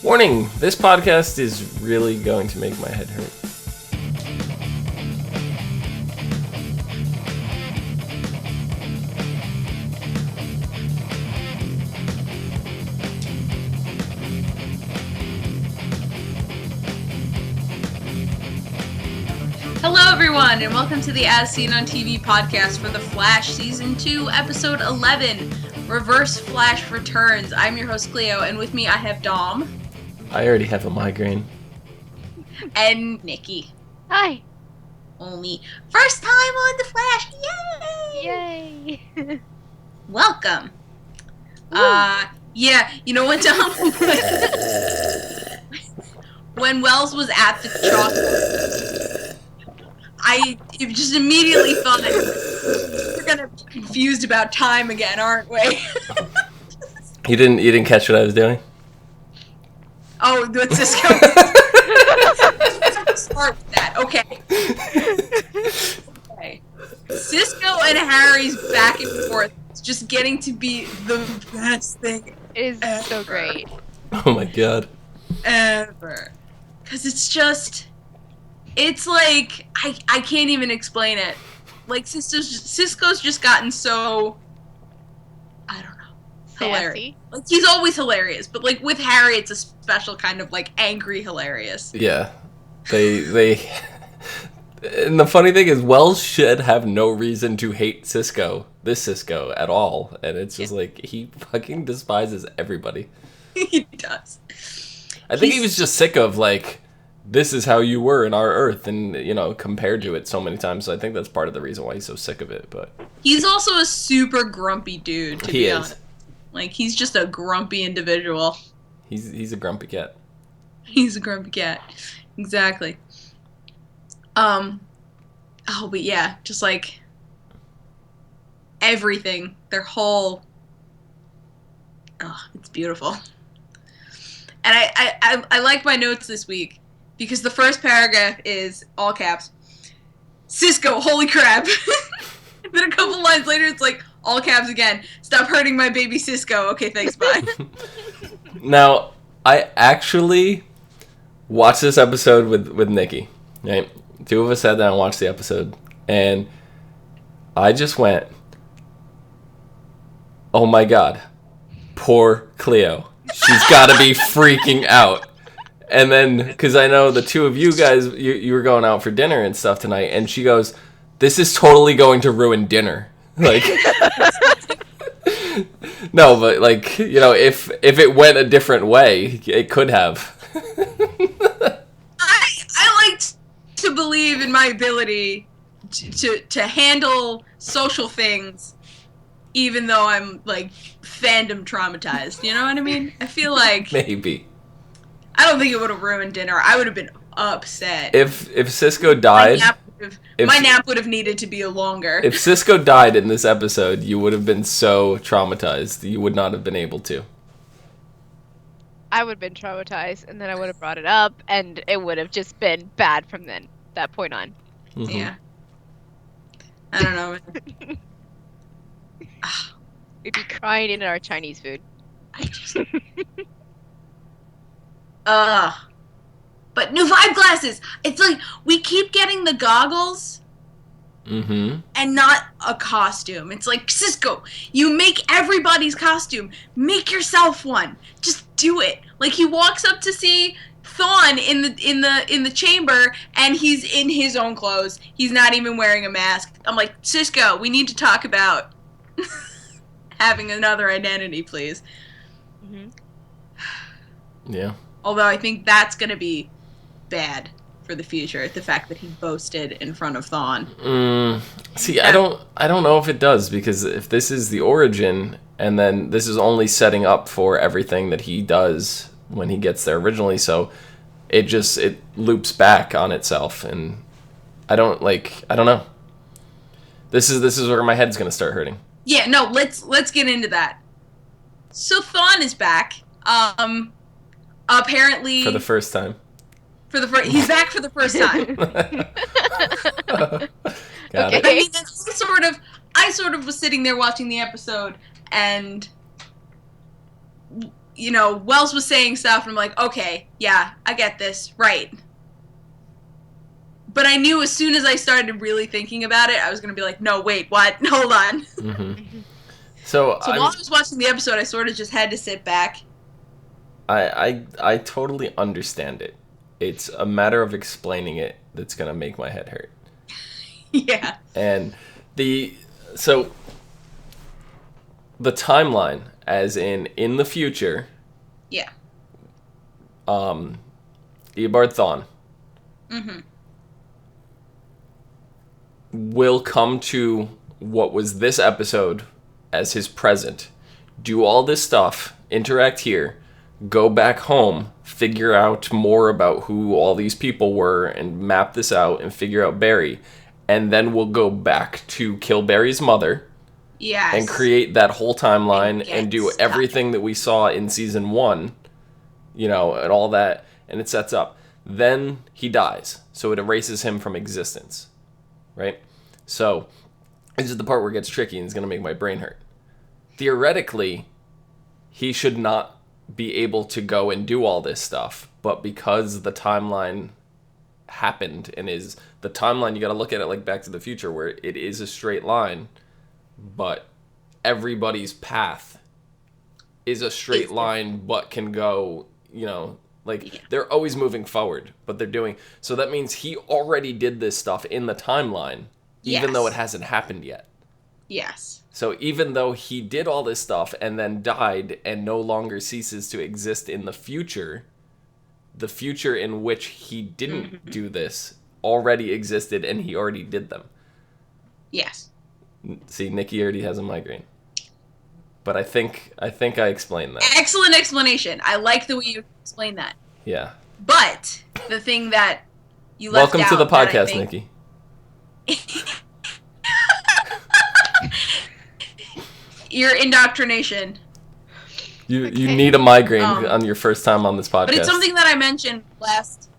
Warning, this podcast is really going to make my head hurt. Hello everyone, and welcome to the As Seen on TV podcast for The Flash Season 2, Episode 11, Reverse Flash Returns. I'm your host Clio, and with me I have Dom. I already have a migraine. And Nikki. Hi. Only first time on The Flash, yay! Yay. Welcome. Yeah, you know what, Dom? When Wells was at the chalkboard, I just immediately thought we're gonna be confused about time again, aren't we? You didn't catch what I was doing? Oh, what's Cisco? Start with that. Okay. Cisco and Harry's back and forth. It's just getting to be the best thing. It is ever. so great. Oh my god. Ever. Because it's like, I can't even explain it. Like, Cisco's just gotten so, I don't know, hilarious. Sassy. Like, he's always hilarious, but, like, with Harry, it's a special kind of, like, angry hilarious. Yeah. They and the funny thing is, Wells should have no reason to hate this Cisco, at all. And it's just like, he fucking despises everybody. He does. I think he was just sick of, like, this is how you were in our Earth, and, you know, compared to it so many times. So I think that's part of the reason why he's so sick of it, but... He's also a super grumpy dude, to be honest. He is. Like, he's just a grumpy individual. He's a grumpy cat. He's a grumpy cat. Exactly. Oh, but yeah, just, like, everything. Their whole... Oh, it's beautiful. And I like my notes this week, because the first paragraph is, all caps, Cisco, holy crap. And then a couple lines later, it's like, all caps again, stop hurting my baby Cisco. Okay, thanks, bye. Now, I actually watched this episode with Nikki, right? Two of us sat down and watched the episode, and I just went, oh my god, poor Cleo. She's got to be freaking out. And then, because I know the two of you guys, you were going out for dinner and stuff tonight, and she goes, this is totally going to ruin dinner. Like, no, but, like, you know, if it went a different way, it could have. I like to believe in my ability to handle social things, even though I'm, like, fandom traumatized. You know what I mean? I feel like... Maybe. I don't think it would have ruined dinner. I would have been upset. If Cisco died... My nap would have needed to be longer. If Cisco died in this episode, you would have been so traumatized. You would not have been able to. I would have been traumatized, and then I would have brought it up, and it would have just been bad from that point on. Mm-hmm. Yeah. I don't know. We'd be crying into our Chinese food. I just... But new vibe glasses! It's like, we keep getting the goggles, Mm-hmm. and not a costume. It's like, Cisco, you make everybody's costume. Make yourself one. Just do it. Like, he walks up to see Thawne in the chamber, and he's in his own clothes. He's not even wearing a mask. I'm like, Cisco, we need to talk about having another identity, please. Mm-hmm. Yeah. Although I think that's gonna be bad for the future, the fact that he boasted in front of Thawne. See, yeah. I don't know if it does, because if this is the origin, and then this is only setting up for everything that he does when he gets there originally, so it loops back on itself, and I don't know. This is where my head's gonna start hurting. Yeah, no, let's get into that. So Thawne is back. Apparently For the first time. He's back for the first time. Got Okay. it. I mean, I sort of was sitting there watching the episode, and Wells was saying stuff, and I'm like, okay, yeah, I get this, right. But I knew as soon as I started really thinking about it, I was going to be like, no, wait, what? Hold on. Mm-hmm. So while I was watching the episode, I sort of just had to sit back. I totally understand it. It's a matter of explaining it that's going to make my head hurt. Yeah. And the timeline, as in the future. Yeah. Eobard Thawne. Mm-hmm. Will come to what was this episode as his present. Do all this stuff, interact here, go back home, figure out more about who all these people were, and map this out and figure out Barry. And then we'll go back to kill Barry's mother. Yes. And create that whole timeline and do everything that we saw in season 1, and all that, and it sets up. Then he dies, so it erases him from existence, right? So this is the part where it gets tricky and it's going to make my brain hurt. Theoretically, he should not be able to go and do all this stuff, but because the timeline happened and is the timeline, you got to look at it like Back to the Future, where it is a straight line, but everybody's path is a straight line, but can go, they're always moving forward, but they're doing, so that means he already did this stuff in the timeline, even though it hasn't happened yet. Yes. So even though he did all this stuff and then died and no longer ceases to exist in the future in which he didn't do this already existed and he already did them. Yes. See, Nikki already has a migraine. But I think I explained that. Excellent explanation. I like the way you explained that. Yeah. But the thing that you left Welcome out to the podcast, think... Nikki. Your indoctrination. You need a migraine on your first time on this podcast. But it's something that I mentioned last...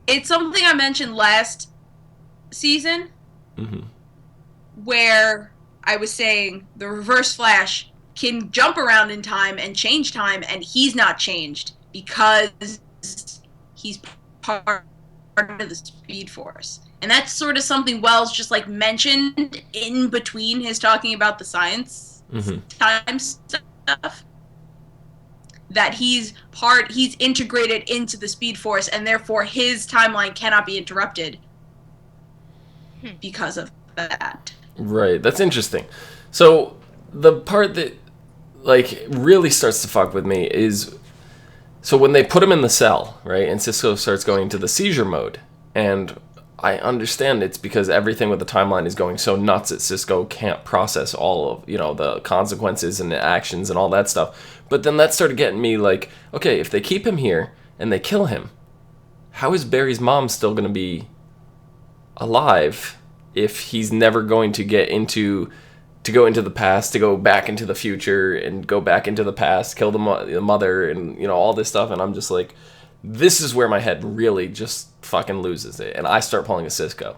It's something I mentioned last season, where I was saying the Reverse Flash can jump around in time and change time, and he's not changed because he's part of the Speed Force. And that's sort of something Wells just mentioned in between his talking about the science time stuff. That he's integrated into the Speed Force, and therefore his timeline cannot be interrupted because of that. Right, that's interesting. So the part that really starts to fuck with me is, so when they put him in the cell, right, and Cisco starts going into the seizure mode, and I understand it's because everything with the timeline is going so nuts that Cisco can't process all of, the consequences and the actions and all that stuff. But then that started getting me okay, if they keep him here and they kill him, how is Barry's mom still going to be alive if he's never going to go into the past, to go back into the future and go back into the past, kill the mother and, all this stuff. And I'm just this is where my head really just fucking loses it. And I start pulling a Cisco.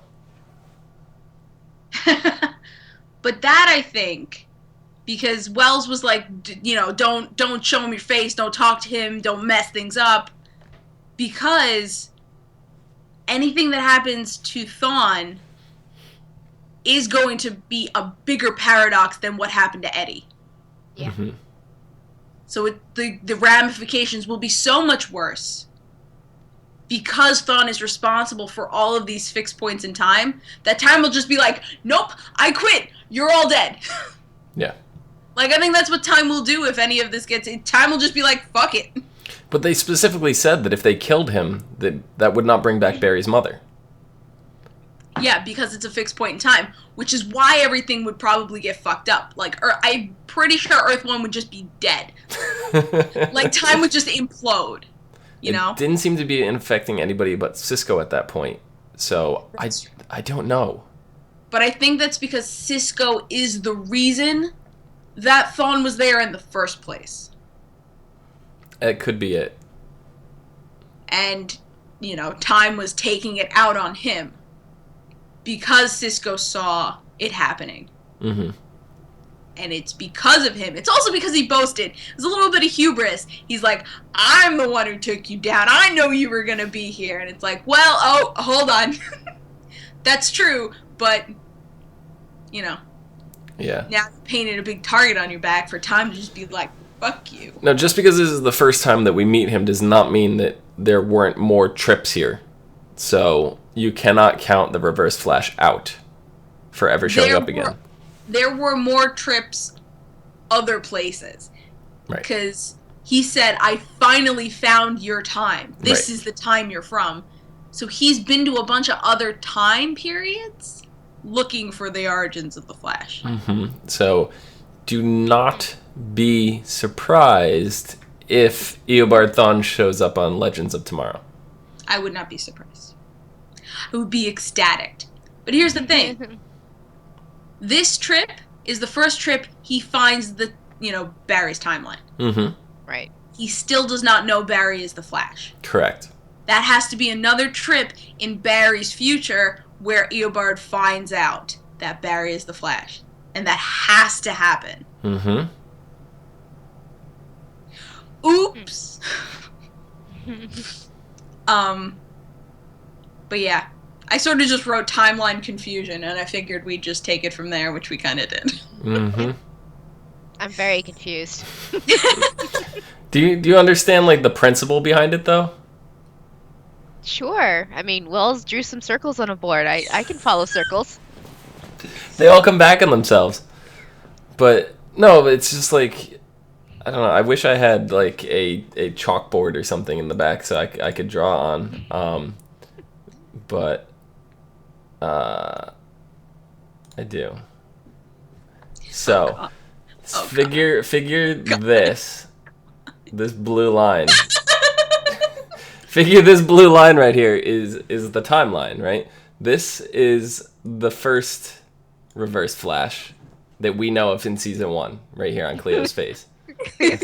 But that, I think, because Wells was don't show him your face, don't talk to him, don't mess things up, because anything that happens to Thawne is going to be a bigger paradox than what happened to Eddie. Yeah. Mm-hmm. So the ramifications will be so much worse because Thawne is responsible for all of these fixed points in time. That time will just be nope, I quit. You're all dead. Yeah. I think that's what time will do if any of this gets... Time will just be fuck it. But they specifically said that if they killed him, that would not bring back Barry's mother. Yeah, because it's a fixed point in time, which is why everything would probably get fucked up. I'm pretty sure Earth 1 would just be dead. Time would just implode. It didn't seem to be infecting anybody but Cisco at that point. So I don't know. But I think that's because Cisco is the reason that Thawne was there in the first place. It could be it. And, time was taking it out on him because Cisco saw it happening. Mm-hmm. And it's because of him. It's also because he boasted. There's a little bit of hubris. He's like, I'm the one who took you down. I know you were going to be here. And it's like, well, oh, hold on. That's true, but, you know. Yeah. Now you painted a big target on your back for time to just be like, fuck you. No, just because this is the first time that we meet him does not mean that there weren't more trips here. So you cannot count the Reverse Flash out for ever showing up again. There were more trips other places. Right. Because he said, I finally found your time. This is the time you're from. So he's been to a bunch of other time periods looking for the origins of the Flash. Mm-hmm. So do not be surprised if Eobard Thawne shows up on Legends of Tomorrow. I would not be surprised. I would be ecstatic. But here's the thing. This trip is the first trip he finds the, Barry's timeline. Mm-hmm. Right. He still does not know Barry is the Flash. Correct. That has to be another trip in Barry's future where Eobard finds out that Barry is the Flash. And that has to happen. Mm-hmm. Oops. But yeah. I sort of just wrote timeline confusion, and I figured we'd just take it from there, which we kind of did. Mm-hmm. I'm very confused. Do you understand, like, the principle behind it, though? Sure. I mean, Wells drew some circles on a board. I can follow circles. They all come back on themselves. But, no, it's just like, I don't know, I wish I had, like, a chalkboard or something in the back so I could draw on. But... I do. So, figure this blue line. Figure this blue line right here is the timeline, right? This is the first Reverse Flash that we know of in season 1, right here on Cleo's face. Cleo's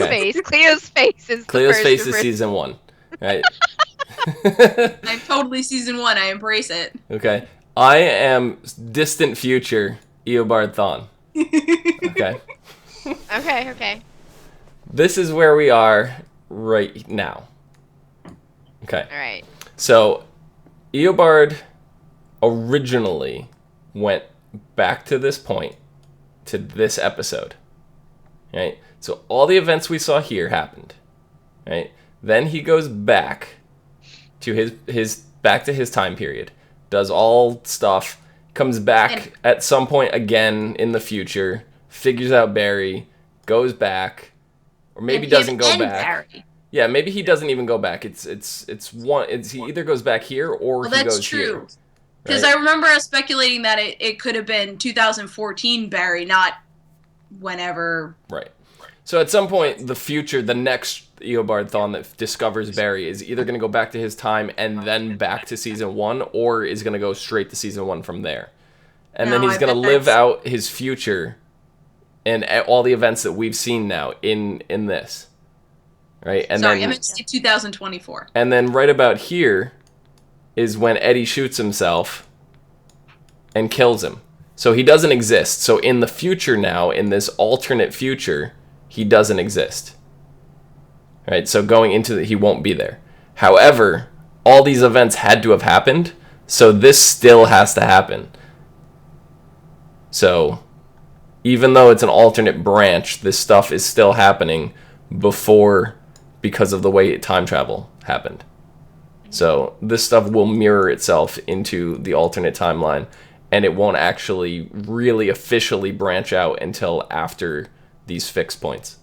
face is Cleo's face is season 1, right? I'm totally season 1. I embrace it. Okay. I am distant future Eobard Thawne. Okay. Okay. This is where we are right now. Okay. All right. So, Eobard originally went back to this point, to this episode. Right? So, all the events we saw here happened. Right? Then he goes back to his time period. Does all stuff, comes back at some point again in the future, figures out Barry, goes back, or maybe doesn't go back. Barry. Yeah, maybe he doesn't even go back. He either goes back here or he goes here. That's true. Because I remember us speculating that it could have been 2014 Barry, not whenever. Right. So at some point, the future, the next Eobard Thawne that discovers Barry is either going to go back to his time and then back to season 1, or is going to go straight to season 1 from there. And then he's going to live out his future and all the events that we've seen now in this. Right? And I meant to say 2024. And then right about here is when Eddie shoots himself and kills him. So he doesn't exist. So in the future now, in this alternate future, he doesn't exist. Right? So going into he won't be there. However, all these events had to have happened, so this still has to happen. So even though it's an alternate branch, this stuff is still happening because of the way time travel happened. So this stuff will mirror itself into the alternate timeline, and it won't actually really officially branch out until after these fixed points.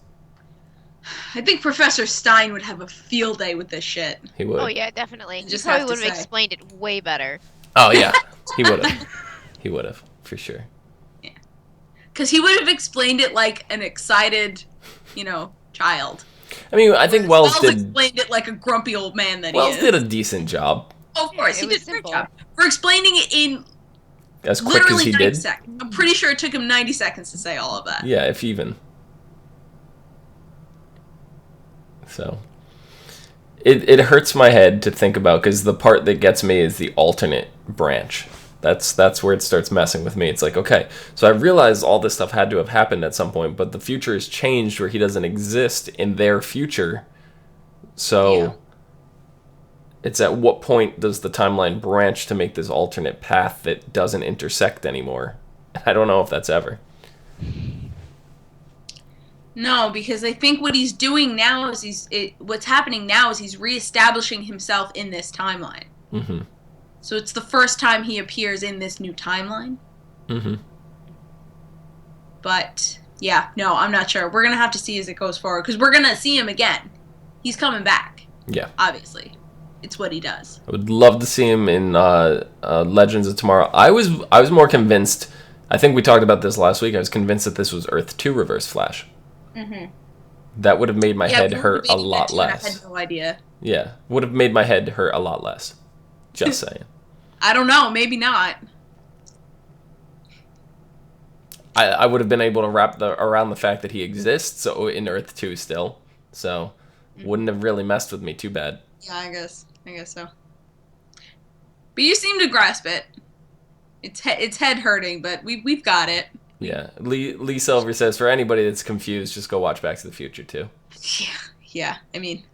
I think Professor Stein would have a field day with this shit. He would. Oh yeah, definitely. He probably would have explained it way better. Oh yeah, he would have. He would have, for sure. Yeah. Because he would have explained it like an excited, child. I mean, I think Wells explained it like a grumpy old man that he is. Wells did a decent job. Oh, of course, he did a great job. For explaining it in as quick as he did. Seconds. I'm pretty sure it took him 90 seconds to say all of that. Yeah, if even. So, it hurts my head to think about, because the part that gets me is the alternate branch. That's where it starts messing with me. It's like, okay, so I realize all this stuff had to have happened at some point, but the future has changed where he doesn't exist in their future. So it's at what point does the timeline branch to make this alternate path that doesn't intersect anymore? I don't know if that's ever. No, because I think what he's doing now is what's happening now is he's reestablishing himself in this timeline. Mm-hmm. So it's the first time he appears in this new timeline. Mm-hmm. But yeah, no, I'm not sure. We're gonna have to see as it goes forward because we're gonna see him again. He's coming back. Yeah, obviously, it's what he does. I would love to see him in Legends of Tomorrow. I was more convinced. I think we talked about this last week. I was convinced that this was Earth 2 Reverse Flash. Mm-hmm. That would have made my head hurt a lot less. I had no idea. Yeah, would have made my head hurt a lot less. Just saying. I don't know. Maybe not. I would have been able to wrap around the fact that he exists so in Earth 2 still. So wouldn't have really messed with me too bad. Yeah, I guess so. But you seem to grasp it. It's head hurting, but we've got it. Yeah. Lee Silver says, for anybody that's confused, just go watch Back to the Future 2. Yeah. I mean,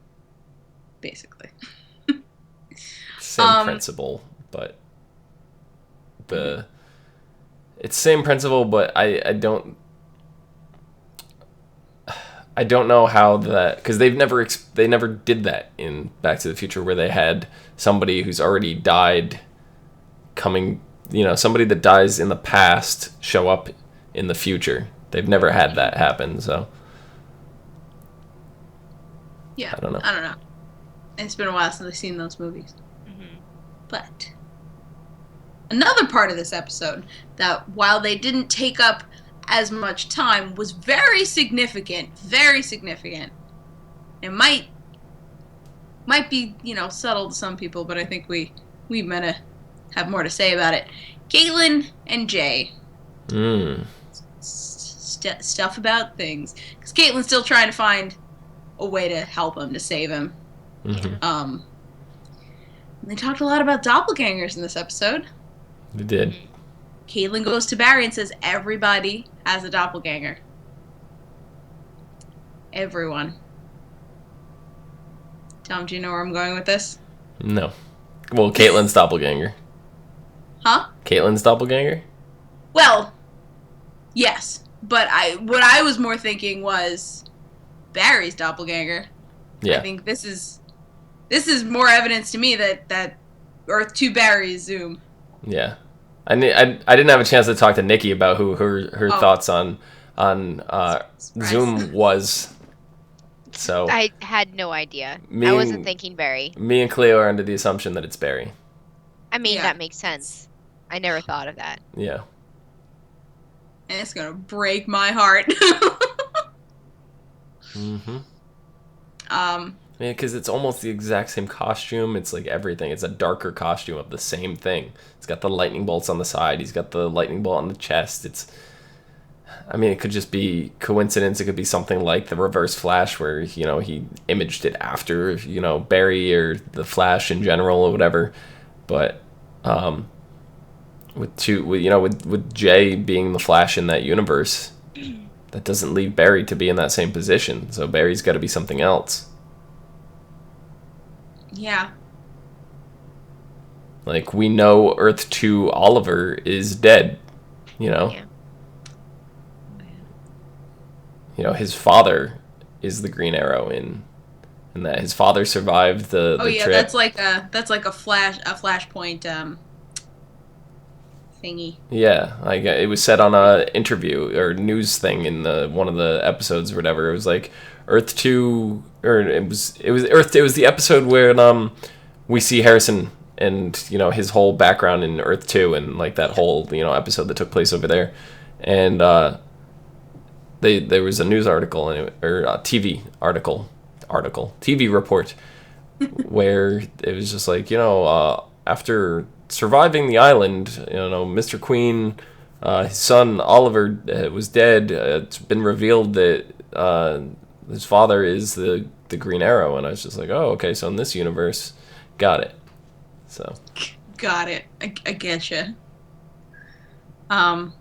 basically. Same principle, but it's same principle, but I don't know how that, because they never did that in Back to the Future where they had somebody who's already died coming, somebody that dies in the past show up in the future. They've never had that happen, so yeah, I don't know. It's been a while since I've seen those movies. But another part of this episode that, while they didn't take up as much time, was very significant. It might be, subtle to some people, but I think we might have more to say about it. Caitlin and Jay. Stuff about things. Because Caitlin's still trying to find a way to help him, to save him. Mm-hmm. They talked a lot about doppelgangers in this episode. They did. Caitlin goes to Barry and says, everybody has a doppelganger. Everyone. Tom, do you know where I'm going with this? No. Well, Caitlin's doppelganger. Huh? Caitlin's doppelganger? Well, yes. But what I was more thinking was Barry's doppelganger. Yeah. I think this is more evidence to me that Earth 2 Barry is Zoom. Yeah. I didn't have a chance to talk to Nikki about who her thoughts on Zoom was. So I had no idea. I wasn't thinking Barry. Me and Cleo are under the assumption that it's Barry. I mean, that makes sense. I never thought of that. Yeah. And it's gonna break my heart. Mm-hmm. Because it's almost the exact same costume. It's like everything. It's a darker costume of the same thing. It's got the lightning bolts on the side. He's got the lightning bolt on the chest. It could just be coincidence. It could be something like the Reverse Flash where, he imaged it after, Barry or the Flash in general or whatever. But with Jay being the Flash in that universe, that doesn't leave Barry to be in that same position. So Barry's got to be something else. Yeah. Like, we know Earth 2 Oliver is dead, Yeah. His father is the Green Arrow and that his father survived the trip. that's like a Flashpoint thingy. Yeah, like it was said on a interview or news thing in one of the episodes or whatever. It was like Earth 2, or it was Earth. It was the episode where we see Harrison and his whole background in Earth 2 and like that whole episode that took place over there, and there was a news article or a TV TV report where it was just like after surviving the island, Mr. Queen, his son Oliver was dead. It's been revealed that his father is the Green Arrow, and I was just like, oh, okay, so in this universe, got it. So got it. I getcha. Um,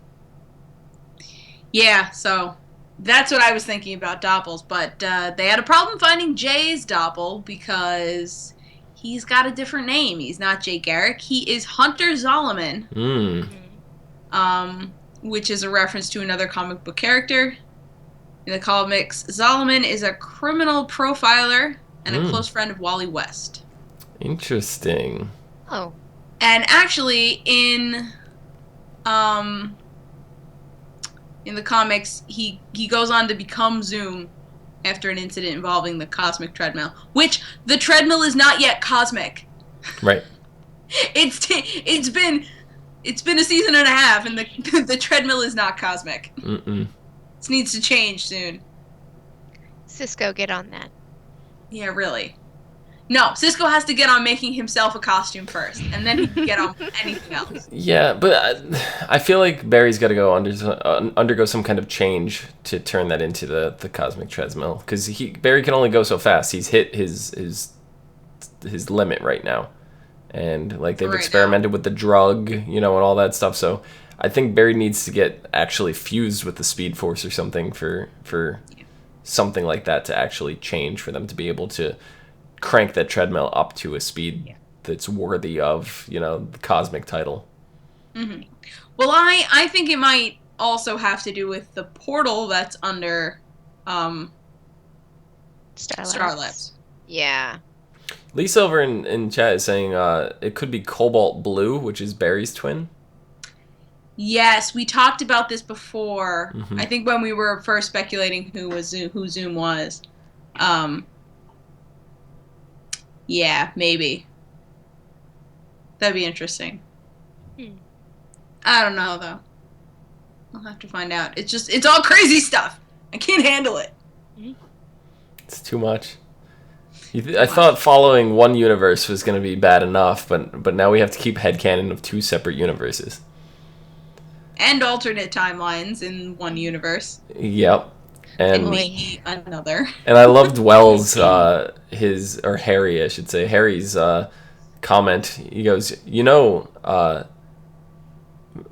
yeah, so that's what I was thinking about Doppels, but they had a problem finding Jay's Doppel because he's got a different name. He's not Jay Garrick. He is Hunter Zolomon, Hmm. um, which is a reference to another comic book character. In the comics, Zolomon is a criminal profiler and a close friend of Wally West. Interesting. Oh. And actually, um, in the comics, he goes on to become Zoom after an incident involving the cosmic treadmill, which the treadmill is not yet cosmic. Right. It's been a season and a half, and the treadmill is not cosmic. Mm-mm. This needs to change soon. Cisco, get on that. Yeah, really. No, Cisco has to get on making himself a costume first, and then he can get on anything else. Yeah, but I feel like Barry's got to go undergo some kind of change to turn that into the cosmic treadmill, because Barry can only go so fast. He's hit his limit right now, and like they've experimented with the drug, and all that stuff. So I think Barry needs to get actually fused with the Speed Force or something for something like that to actually change, for them to be able to crank that treadmill up to a speed that's worthy of, the cosmic title. Mm-hmm. Well, I think it might also have to do with the portal that's under S.T.A.R Labs. Yeah. Lisa over in chat is saying it could be Cobalt Blue, which is Barry's twin. Yes, we talked about this before. Mm-hmm. I think when we were first speculating who Zoom was. Yeah, maybe. That'd be interesting. I don't know, though. I'll have to find out. It's all crazy stuff. I can't handle it. It's too much. I thought following one universe was going to be bad enough, but now we have to keep headcanon of two separate universes. And alternate timelines in one universe. Yep. And maybe another. And I loved Wells, Harry, I should say, Harry's comment. He goes,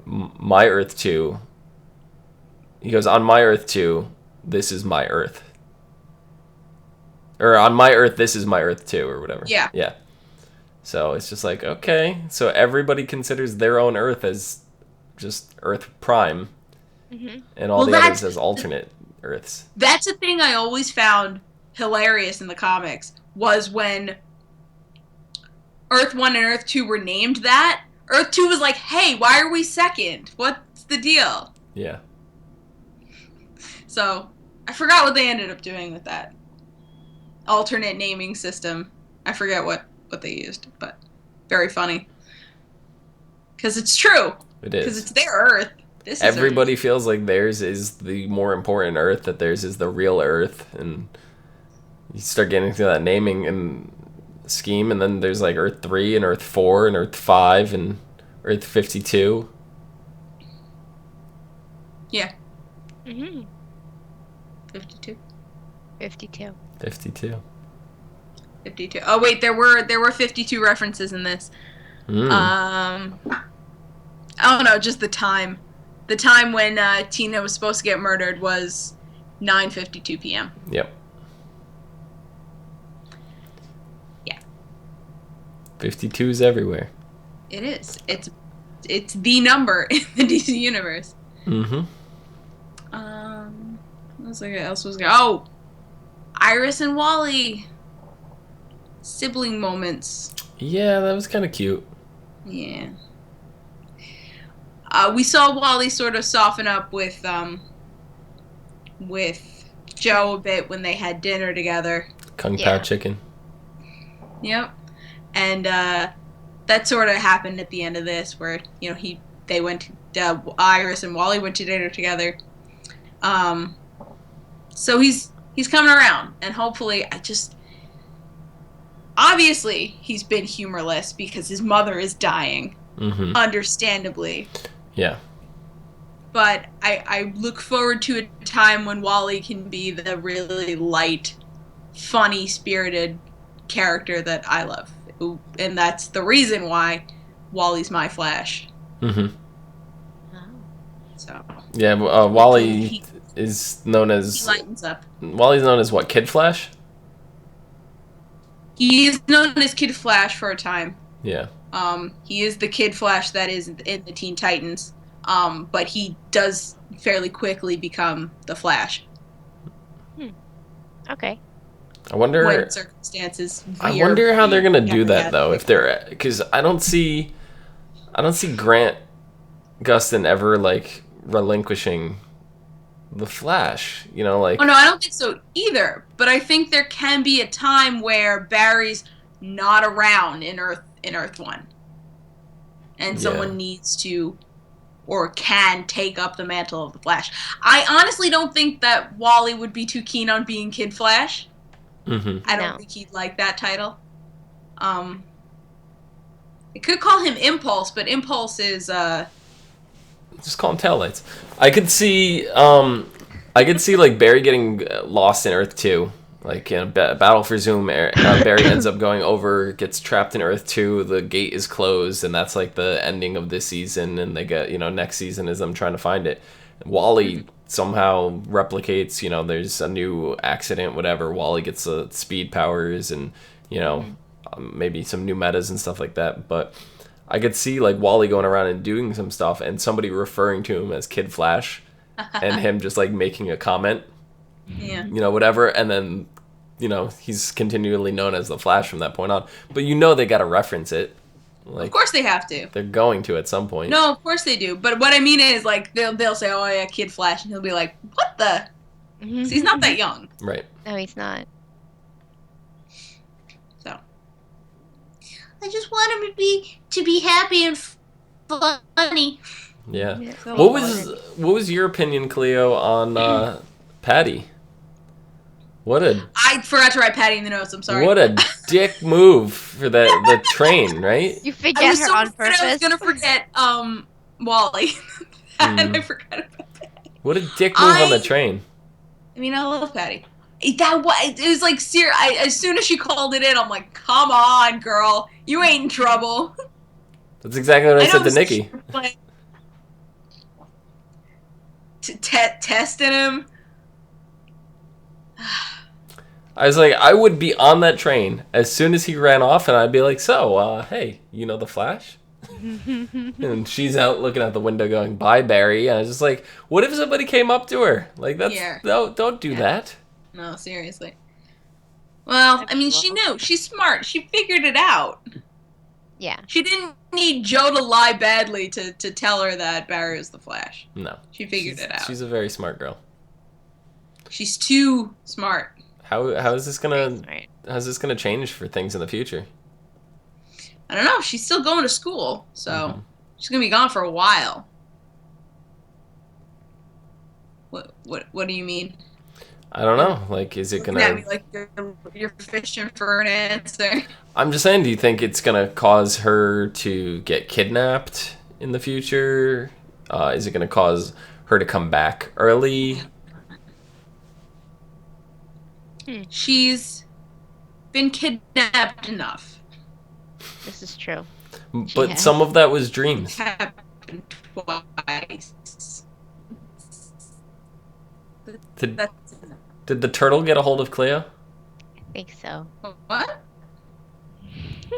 my Earth 2. He goes, on my Earth 2, this is my Earth. Or on my Earth, this is my Earth 2, or whatever. Yeah. Yeah. So it's just like, okay. So everybody considers their own Earth as just Earth Prime. Mm-hmm. And all the others as alternate Earths. That's a thing I always found hilarious in the comics, was when Earth 1 and Earth 2 were named that. Earth 2 was like, hey, why are we second? What's the deal? Yeah. So, I forgot what they ended up doing with that alternate naming system. I forget what they used, but very funny. Because it's true. It is. Because it's their Earth. Everybody feels like theirs is the more important Earth, that theirs is the real Earth, and you start getting through that naming and scheme, and then there's like Earth 3 and Earth 4 and Earth 5 and Earth 52. Yeah. Mm-hmm. 52. 52. 52. 52. Oh wait, there were 52 references in this. I don't know, just the time. The time when Tina was supposed to get murdered was 9:52 p.m. Yep. Yeah. 52 is everywhere. It is. It's the number in the DC universe. Mm-hmm. What else was there? Oh, Iris and Wally. Sibling moments. Yeah, that was kind of cute. Yeah. We saw Wally sort of soften up with Joe a bit when they had dinner together. Kung Pao chicken. Yep. And that sort of happened at the end of this, where they went Iris and Wally went to dinner together. So he's coming around, and hopefully obviously he's been humorless because his mother is dying. Mm-hmm. Understandably. Yeah. But I look forward to a time when Wally can be the really light, funny, spirited character that I love. And that's the reason why Wally's my Flash. Mm-hmm. So Yeah, Wally he is known as... lightens up. Wally's known as what, Kid Flash? He is known as Kid Flash for a time. Yeah. He is the Kid Flash that is in the Teen Titans. But he does fairly quickly become the Flash. Okay. I wonder... When circumstances I wonder how they're gonna do that, though, like, if they're... Because I don't see Grant Gustin ever, like, relinquishing the Flash, you know, like... Oh, no, I don't think so either. But I think there can be a time where Barry's not around in Earth 1. And someone needs to or can take up the mantle of the Flash. I honestly don't think that Wally would be too keen on being Kid Flash. I don't think he'd like that title. It could call him Impulse, but Impulse is just call him Taillights. I could see like Barry getting lost in Earth 2. Like in Battle for Zoom, Barry ends up going over, gets trapped in Earth 2, the gate is closed, and that's like the ending of this season, and they get, next season is them trying to find it. Wally somehow replicates, there's a new accident, whatever. Wally gets speed powers and, maybe some new metas and stuff like that. But I could see like Wally going around and doing some stuff and somebody referring to him as Kid Flash and him just like making a comment. Yeah. Whatever, and then, he's continually known as the Flash from that point on. But they gotta reference it. Like, of course they have to. They're going to at some point. No, of course they do. But what I mean is, like, they'll say, "Oh yeah, Kid Flash," and he'll be like, "What the?" So he's not that young. Right. No, he's not. So I just want him to be happy and funny. Yeah. So What was your opinion, Cleo, on Patty? I forgot to write Patty in the notes. I'm sorry. What a dick move for the train, right? You forget her on purpose. I was gonna forget Wally, and I forgot about that. What a dick move on the train. I mean, I love Patty. It was like as soon as she called it in, I'm like, come on, girl, you ain't in trouble. That's exactly what I said to Nikki. Testing him. I was like, I would be on that train as soon as he ran off, and I'd be like, so, hey, the Flash? And she's out looking out the window going, bye, Barry. And I was just like, what if somebody came up to her? Like, don't do that. No, seriously. Well, I mean, she knew. She's smart. She figured it out. Yeah. She didn't need Joe to lie badly to tell her that Barry was the Flash. No. She figured it out. She's a very smart girl. She's too smart. How is this gonna change for things in the future? I don't know. She's still going to school, so she's gonna be gone for a while. What do you mean? I don't know. Like, is it gonna? Me like you're fishing for an answer. I'm just saying. Do you think it's gonna cause her to get kidnapped in the future? Is it gonna cause her to come back early? She's been kidnapped enough. This is true. But some of that was dreams. It's happened twice. Did the turtle get a hold of Cleo? I think so. What?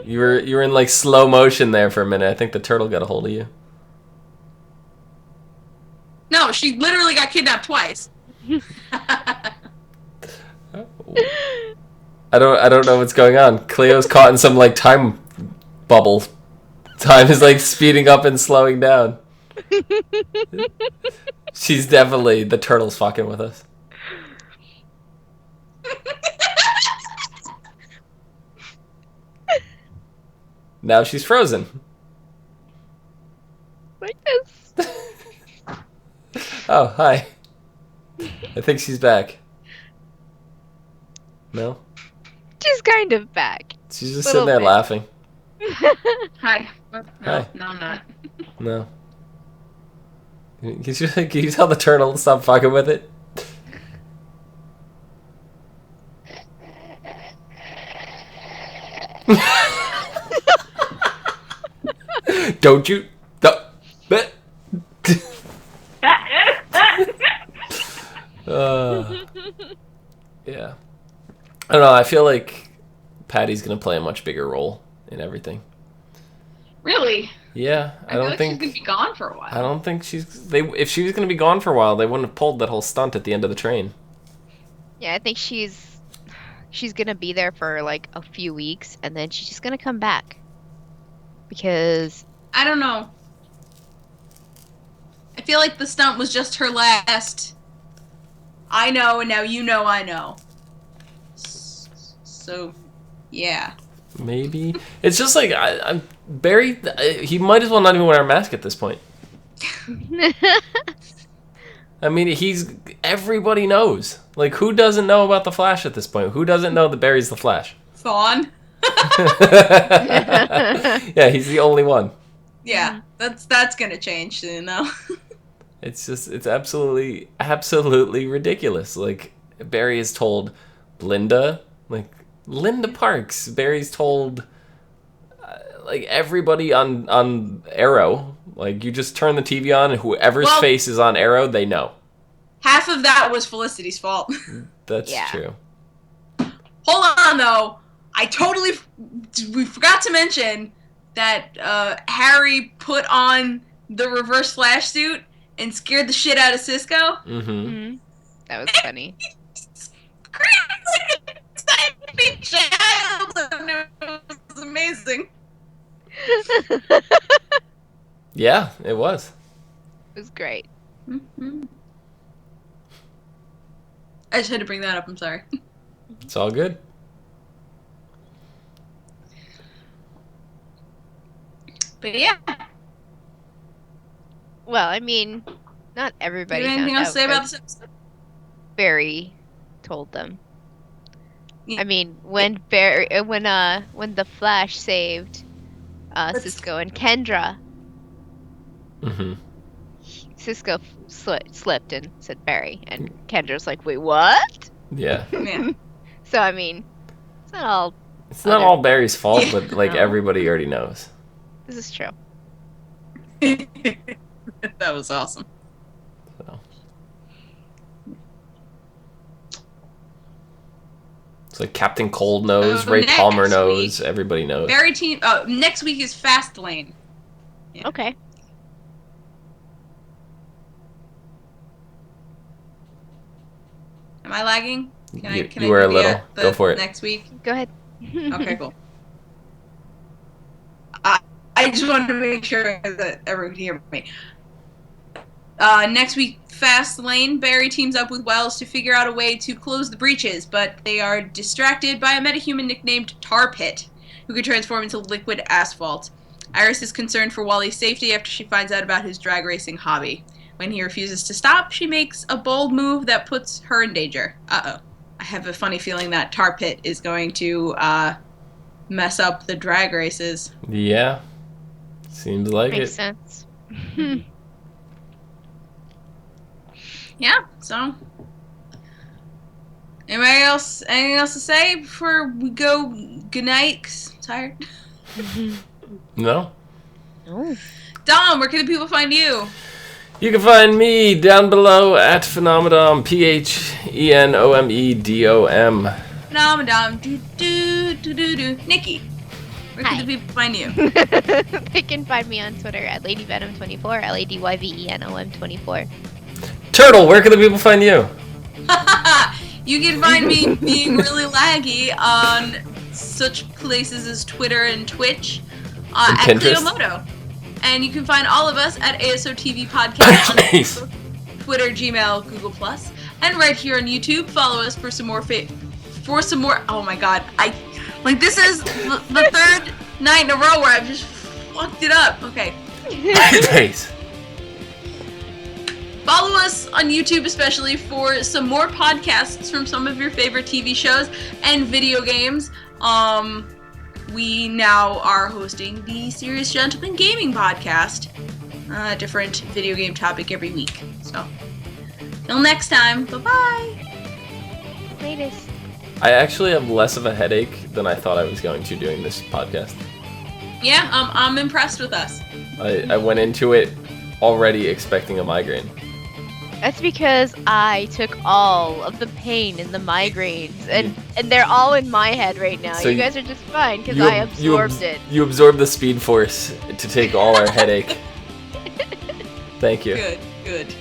You were in like slow motion there for a minute. I think the turtle got a hold of you. No, she literally got kidnapped twice. I don't know what's going on. Cleo's caught in some like time bubble. Time is like speeding up and slowing down. She's definitely the turtle's fucking with us. Now she's frozen. Like this. Oh, hi. I think she's back. No? She's kind of back. She's just sitting there laughing. Hi. No, Hi. No, I'm not. No. Can you tell the turtle to stop fucking with it? Don't you? No. Yeah. I don't know. I feel like Patty's going to play a much bigger role in everything. Really? Yeah. I feel like she's gonna be gone for a while. I don't think if she was going to be gone for a while, they wouldn't have pulled that whole stunt at the end of the train. Yeah, I think she's gonna be there for like a few weeks, and then she's just gonna come back. Because I don't know. I feel like the stunt was just her last. I know, and now you know I know. So, yeah. Maybe. It's just like, I'm Barry, he might as well not even wear a mask at this point. I mean, everybody knows. Like, who doesn't know about the Flash at this point? Who doesn't know that Barry's the Flash? Thawne. Yeah, he's the only one. Yeah, that's gonna change soon, though. It's absolutely ridiculous. Like, Barry is told Linda Parks. Barry's told, like, everybody on Arrow. Like, you just turn the TV on, and whoever's face is on Arrow, they know. Half of that was Felicity's fault. That's true. Hold on, though. We forgot to mention that Harry put on the reverse Flash suit and scared the shit out of Cisco. Mm-hmm. That was funny. It was amazing. Yeah, it was. It was great. Mm-hmm. I just had to bring that up. I'm sorry. It's all good. But yeah. Well, I mean, not everybody. Do you have anything else to say about this episode? Barry told them. Yeah. I mean, when the Flash saved Cisco and Kendra, Cisco slipped and said Barry, and Kendra's like, "Wait, what?" Yeah. So I mean, it's not all. It's not all Barry's fault, but like everybody already knows. This is true. That was awesome. So. It's like Captain Cold knows, Ray Palmer knows, everybody knows. Barry team. Next week is Fast Lane. Yeah. Okay. Am I lagging? Can you were a little. Go for it. Next week. Go ahead. Okay, cool. I just wanted to make sure that everyone could hear me. Next week, Fast Lane. Barry teams up with Wells to figure out a way to close the breaches, but they are distracted by a metahuman nicknamed Tar Pit, who can transform into liquid asphalt. Iris is concerned for Wally's safety after she finds out about his drag racing hobby. When he refuses to stop, she makes a bold move that puts her in danger. Uh-oh. I have a funny feeling that Tar Pit is going to mess up the drag races. Yeah. Seems like Makes it. sense. Yeah, so. Anything else to say before we go good night? 'Cause I'm tired. No. Oh. Dom, where can the people find you? You can find me down below at Phenomenodom, PHENOMEDOM. Phenomenodom. Nikki, where can the people find you? They can find me on Twitter at LadyVenom24, LadyYvenom24. Turtle, where can the people find you? You can find me being really laggy on such places as Twitter and Twitch at Clio. And you can find all of us at ASOTV Podcast on Facebook, Twitter, Gmail, Google+, and right here on YouTube. Follow us for some more oh my god, this is the third night in a row where I've just fucked it up. Okay. Nice. Follow us on YouTube, especially for some more podcasts from some of your favorite TV shows and video games. We now are hosting the Serious Gentleman Gaming Podcast. A different video game topic every week. So, till next time, bye-bye. Latest. I actually have less of a headache than I thought I was going to doing this podcast. Yeah, I'm impressed with us. I went into it already expecting a migraine. That's because I took all of the pain and the migraines, and they're all in my head right now. So you guys are just fine because you I ab- absorbed it. You absorb the speed force to take all our headache. Thank you. Good, good.